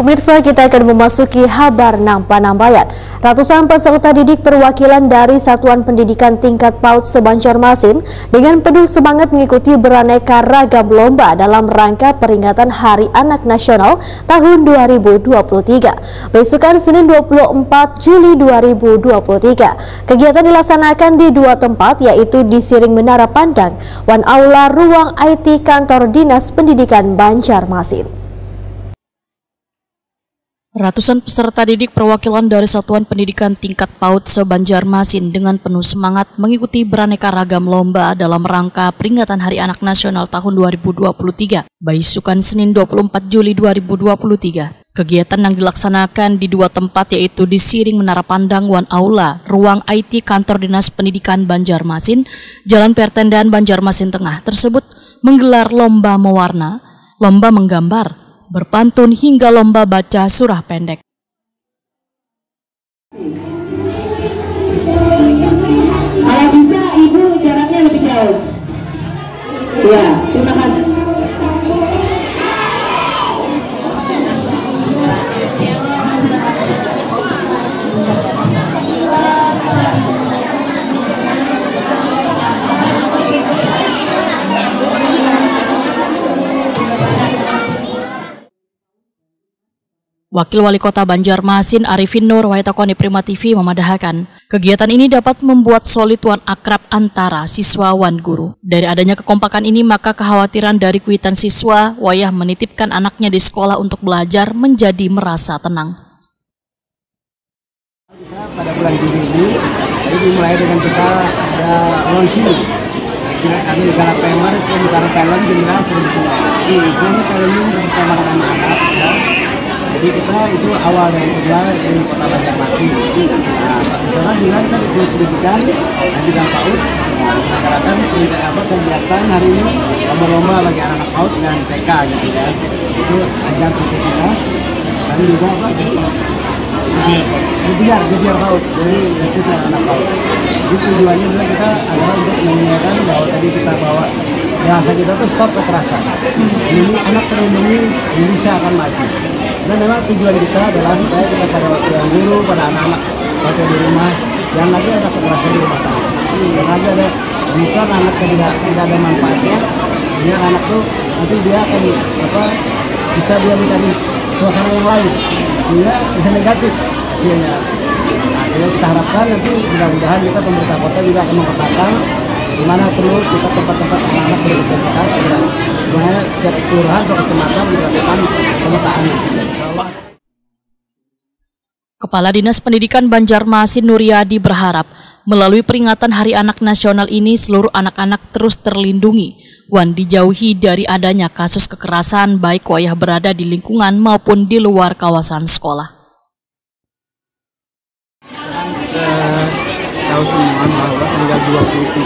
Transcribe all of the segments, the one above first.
Pemirsa, kita akan memasuki Habar Nampa-Nambayan. Ratusan peserta didik perwakilan dari Satuan Pendidikan Tingkat PAUD se-Banjarmasin dengan penuh semangat mengikuti beraneka ragam lomba dalam rangka peringatan Hari Anak Nasional tahun 2023. Besokan Senin 24 Juli 2023. Kegiatan dilaksanakan di dua tempat, yaitu di Siring Menara Pandang, Wan Aula Ruang IT Kantor Dinas Pendidikan Banjarmasin. Ratusan peserta didik perwakilan dari Satuan Pendidikan Tingkat PAUD se-Banjarmasin dengan penuh semangat mengikuti beraneka ragam lomba dalam rangka peringatan Hari Anak Nasional tahun 2023, Besokan Senin 24 Juli 2023. Kegiatan yang dilaksanakan di dua tempat, yaitu di Siring Menara Pandang Wan Aula, Ruang IT Kantor Dinas Pendidikan Banjarmasin, Jalan Pertendean Banjarmasin Tengah tersebut menggelar lomba mewarna, lomba menggambar, berpantun hingga lomba baca surah pendek. Kalau bisa Ibu jaraknya lebih jauh. Ya, terima kasih. Wakil Wali Kota Banjarmasin Arifin Nur Wahitokoni Prima TV memadahkan, kegiatan ini dapat membuat solid wan akrab antara siswa wan guru. Dari adanya kekompakan ini, maka kekhawatiran dari kuitan siswa wayah menitipkan anaknya di sekolah untuk belajar menjadi merasa tenang. Kita pada bulan Juni ini, dimulai dengan kita ada launching. Kami di Galak Pemer, di Galak Film, di Milan, ini kali ini bersama anak-anak. Jadi kita itu awal dari kedua dari Kota Banjarmasin. Nah, Pak Misalnya bilang kan di pendidikan dan di PAUD mengadakan kegiatan hari ini lomba-lomba bagi anak-anak PAUD dan TK gitu kan. Itu ajang kompetitivitas dan juga apa? Gebiar PAUD, jadi itu anak PAUD. Jadi tujuannya adalah kita adalah untuk mengingatkan bahwa tadi kita bawa bahasa kita tuh stop kekerasan. Ini anak terlindungi, Indonesia akan maju. Dan memang tujuan kita adalah supaya kita pada waktu yang guru, pada anak-anak waktu di rumah, jangan lagi ada kekerasan di rumah tangga. Jangan lagi ada, bukan anak tidak ada manfaatnya, sehingga anak tuh nanti dia akan bisa dia mencari suasana yang lain, sehingga bisa negatif hasilnya. Nah, jadi kita harapkan nanti mudah-mudahan kita pemerintah kota juga akan memetakan di mana perlu kita tempat-tempat anak-anak berintegritas, sebenarnya setiap kelurahan atau kecamatan dilakukan pemetaan. Kepala Dinas Pendidikan Banjarmasin Nuryadi berharap melalui peringatan Hari Anak Nasional ini seluruh anak-anak terus terlindungi, wan dijauhi dari adanya kasus kekerasan baik wayah berada di lingkungan maupun di luar kawasan sekolah. Tahu semua bahwa tanggal 23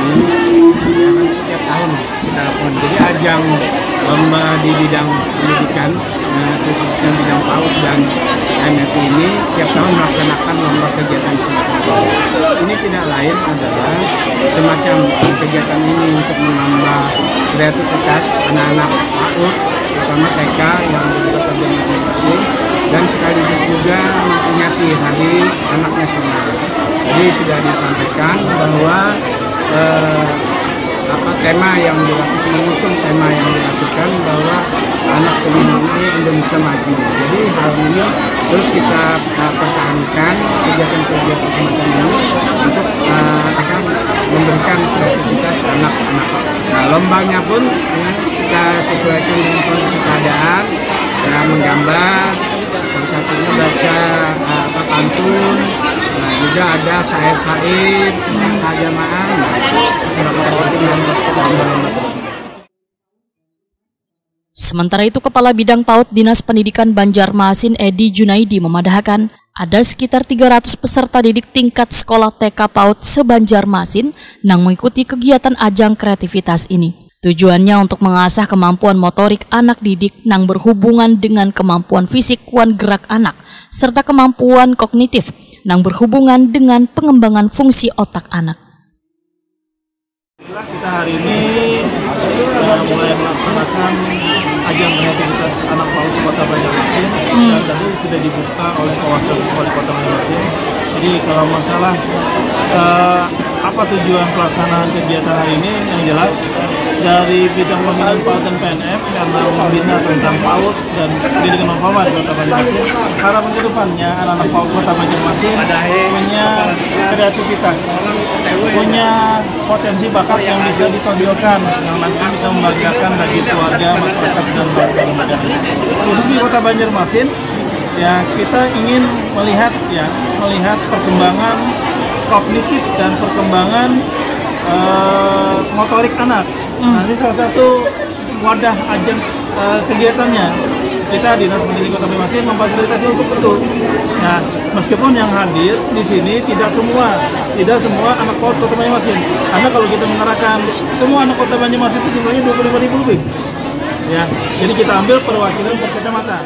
ini tiap tahun kita lakukan. Jadi ajang lomba di bidang pendidikan, khususnya bidang PAUD dan MFI ini tiap tahun melaksanakan lomba kegiatan siswa. Ini tidak lain adalah semacam kegiatan ini untuk menambah kreativitas anak-anak PAUD, terutama TK yang berada di Banjarmasin, dan sekaligus juga memperingati Hari Anak Nasional. Jadi sudah disampaikan bahwa tema yang dilakukan, mengusung tema yang dilakukan bahwa anak terlindungi Indonesia maju. Jadi hal ini terus kita pertahankan kegiatan-kegiatan semacam ini untuk akan memberikan kreativitas anak-anak. Nah, lombanya pun ya, kita sesuaikan dengan kondisi keadaan, ya, menggambar, salah satunya baca pantun. Nah, juga ada syair-syair tentang keagamaan. Sementara itu, Kepala Bidang PAUD Dinas Pendidikan Banjarmasin Edi Junaidi memadahkan ada sekitar 300 peserta didik tingkat sekolah TK PAUD se-Banjarmasin yang mengikuti kegiatan ajang kreativitas ini. Tujuannya untuk mengasah kemampuan motorik anak didik yang berhubungan dengan kemampuan fisik wan gerak anak, serta kemampuan kognitif yang berhubungan dengan pengembangan fungsi otak anak. Kita hari ini mulai melaksanakan ajang kreativitas anak PAUD Kota Banjarmasin dan tadi sudah dibuka oleh Wakil Wali Kota Banjarmasin. Jadi kalau masalah apa tujuan pelaksanaan kegiatan hari ini, yang jelas dari bidang pembinaan PAUD dan PNF karena membina tentang PAUD dan pendidikan non formal di Kota Banjarmasin, harapan kedepannya anak-anak PAUD Kota Banjarmasin punya kreativitas, punya potensi bakat yang bisa ditonjolkan, yang nanti bisa membahagiakan bagi keluarga, masyarakat dan bangsa negara. Khusus di Kota Banjarmasin, ya kita ingin melihat perkembangan kognitif dan perkembangan motorik anak. Nanti salah satu wadah ajang kegiatannya kita Dinas Pendidikan Kota Banjarmasin memfasilitasi untuk itu. Nah, meskipun yang hadir di sini tidak semua anak PAUD Kota Banjarmasin. Karena kalau kita mengerahkan semua anak Kota Banjarmasin itu jumlahnya 25.000 lebih. Ya, jadi kita ambil perwakilan per kecamatan.